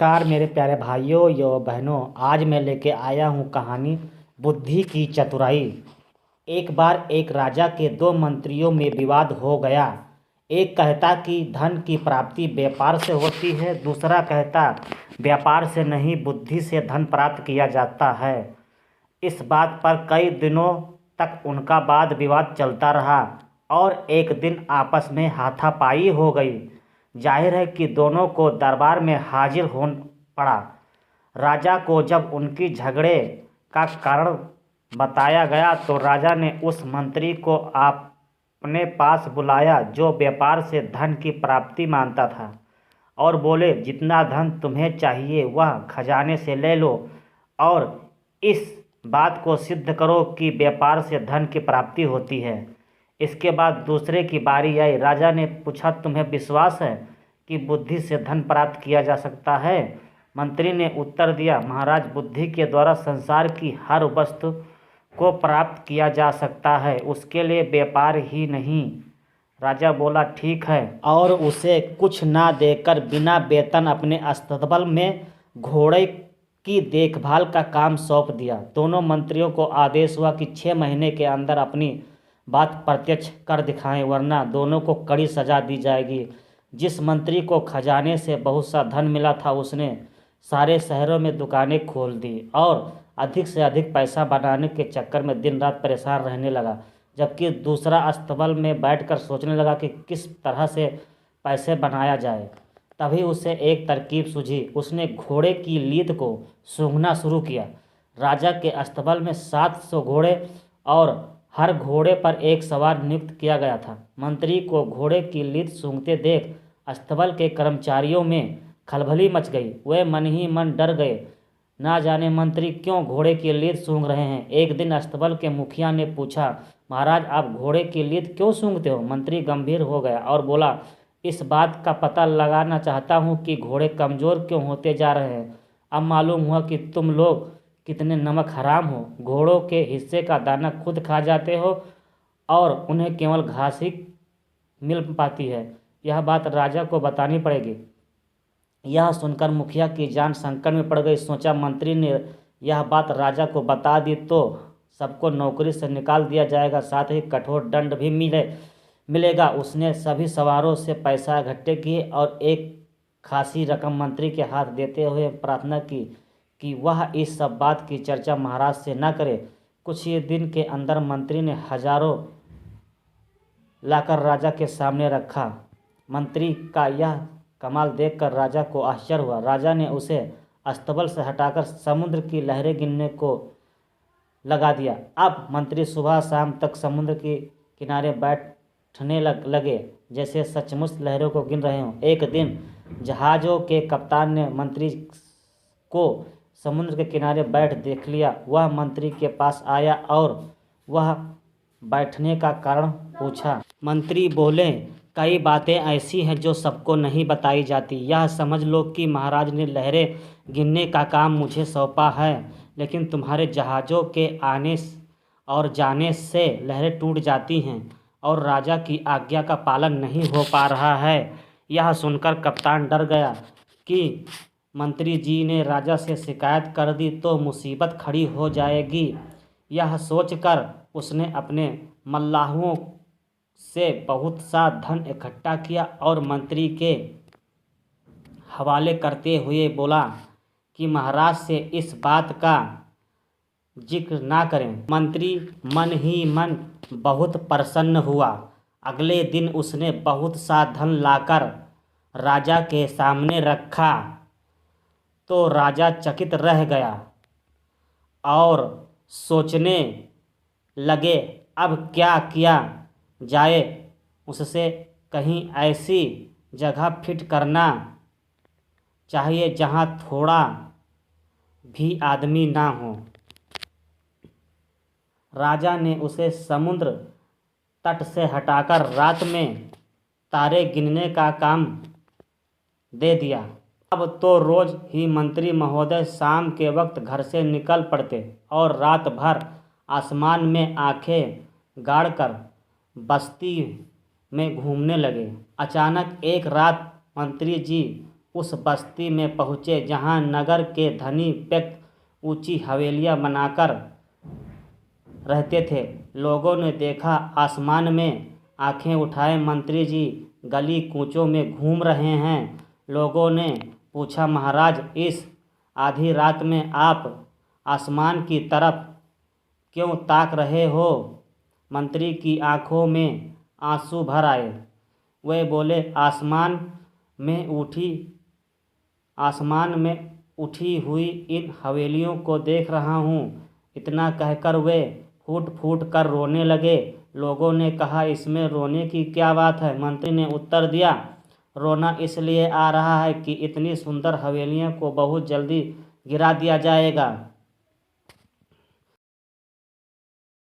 नमस्कार मेरे प्यारे भाइयों यो बहनों। आज मैं लेके आया हूँ कहानी बुद्धि की चतुराई। एक बार एक राजा के दो मंत्रियों में विवाद हो गया। एक कहता कि धन की प्राप्ति व्यापार से होती है, दूसरा कहता व्यापार से नहीं बुद्धि से धन प्राप्त किया जाता है। इस बात पर कई दिनों तक उनका वाद विवाद चलता रहा और एक दिन आपस में हाथापाई हो गई। जाहिर है कि दोनों को दरबार में हाजिर होना पड़ा। राजा को जब उनकी झगड़े का कारण बताया गया तो राजा ने उस मंत्री को अपने पास बुलाया जो व्यापार से धन की प्राप्ति मानता था और बोले, जितना धन तुम्हें चाहिए वह खजाने से ले लो और इस बात को सिद्ध करो कि व्यापार से धन की प्राप्ति होती है। इसके बाद दूसरे की बारी आई। राजा ने पूछा, तुम्हें विश्वास है कि बुद्धि से धन प्राप्त किया जा सकता है? मंत्री ने उत्तर दिया, महाराज, बुद्धि के द्वारा संसार की हर वस्तु को प्राप्त किया जा सकता है, उसके लिए व्यापार ही नहीं। राजा बोला, ठीक है, और उसे कुछ ना देकर बिना वेतन अपने अस्तबल में घोड़े की देखभाल का काम सौंप दिया। दोनों मंत्रियों को आदेश हुआ कि 6 महीने के अंदर अपनी बात प्रत्यक्ष कर दिखाएं, वरना दोनों को कड़ी सजा दी जाएगी। जिस मंत्री को खजाने से बहुत सा धन मिला था उसने सारे शहरों में दुकानें खोल दी और अधिक से अधिक पैसा बनाने के चक्कर में दिन रात परेशान रहने लगा, जबकि दूसरा अस्तबल में बैठकर सोचने लगा कि किस तरह से पैसे बनाया जाए। तभी उसे एक तरकीब सूझी। उसने घोड़े की लीद को सूंघना शुरू किया। राजा के अस्तबल में 700 घोड़े और हर घोड़े पर एक सवार नियुक्त किया गया था। मंत्री को घोड़े की लीद सूंघते देख अस्तबल के कर्मचारियों में खलबली मच गई। वे मन ही मन डर गए, ना जाने मंत्री क्यों घोड़े की लीद सूंघ रहे हैं। एक दिन अस्तबल के मुखिया ने पूछा, महाराज, आप घोड़े की लीद क्यों सूंघते हो? मंत्री गंभीर हो गया और बोला, इस बात का पता लगाना चाहता हूँ कि घोड़े कमज़ोर क्यों होते जा रहे हैं। अब मालूम हुआ कि तुम लोग कितने नमक हराम हो। घोड़ों के हिस्से का दाना खुद खा जाते हो और उन्हें केवल घास ही मिल पाती है। यह बात राजा को बतानी पड़ेगी। यह सुनकर मुखिया की जान संकट में पड़ गई। सोचा, मंत्री ने यह बात राजा को बता दी तो सबको नौकरी से निकाल दिया जाएगा, साथ ही कठोर दंड भी मिलेगा। उसने सभी सवारों से पैसा इकट्ठे किए और एक खासी रकम मंत्री के हाथ देते हुए प्रार्थना की कि वह इस सब बात की चर्चा महाराज से न करे। कुछ ही दिन के अंदर मंत्री ने हजारों लाकर राजा के सामने रखा। मंत्री का यह कमाल देखकर राजा को आश्चर्य हुआ। राजा ने उसे अस्तबल से हटाकर समुद्र की लहरें गिनने को लगा दिया। अब मंत्री सुबह शाम तक समुद्र के किनारे बैठने लगे, जैसे सचमुच लहरों को गिन रहे हों। एक दिन जहाज़ों के कप्तान ने मंत्री को समुद्र के किनारे बैठ देख लिया। वह मंत्री के पास आया और वह बैठने का कारण पूछा। मंत्री बोले, कई बातें ऐसी हैं जो सबको नहीं बताई जाती। यह समझ लो कि महाराज ने लहरें गिनने का काम मुझे सौंपा है, लेकिन तुम्हारे जहाज़ों के आने और जाने से लहरें टूट जाती हैं और राजा की आज्ञा का पालन नहीं हो पा रहा है। यह सुनकर कप्तान डर गया कि मंत्री जी ने राजा से शिकायत कर दी तो मुसीबत खड़ी हो जाएगी। यह सोचकर उसने अपने मल्लाहों से बहुत सा धन इकट्ठा किया और मंत्री के हवाले करते हुए बोला कि महाराज से इस बात का जिक्र ना करें। मंत्री मन ही मन बहुत प्रसन्न हुआ। अगले दिन उसने बहुत सा धन लाकर राजा के सामने रखा तो राजा चकित रह गया और सोचने लगे, अब क्या किया जाए। उससे कहीं ऐसी जगह फिट करना चाहिए जहाँ थोड़ा भी आदमी ना हो। राजा ने उसे समुद्र तट से हटाकर रात में तारे गिनने का काम दे दिया। अब तो रोज ही मंत्री महोदय शाम के वक्त घर से निकल पड़ते और रात भर आसमान में आंखें गाड़कर बस्ती में घूमने लगे। अचानक एक रात मंत्री जी उस बस्ती में पहुँचे जहाँ नगर के धनी व्यक्ति ऊंची हवेलियाँ बनाकर रहते थे। लोगों ने देखा आसमान में आंखें उठाए मंत्री जी गली कूचों में घूम रहे हैं। लोगों ने पूछा, महाराज, इस आधी रात में आप आसमान की तरफ क्यों ताक रहे हो? मंत्री की आंखों में आंसू भर आए। वे बोले, आसमान में उठी हुई इन हवेलियों को देख रहा हूँ। इतना कहकर वे फूट फूट कर रोने लगे। लोगों ने कहा, इसमें रोने की क्या बात है? मंत्री ने उत्तर दिया, रोना इसलिए आ रहा है कि इतनी सुंदर हवेलियों को बहुत जल्दी गिरा दिया जाएगा।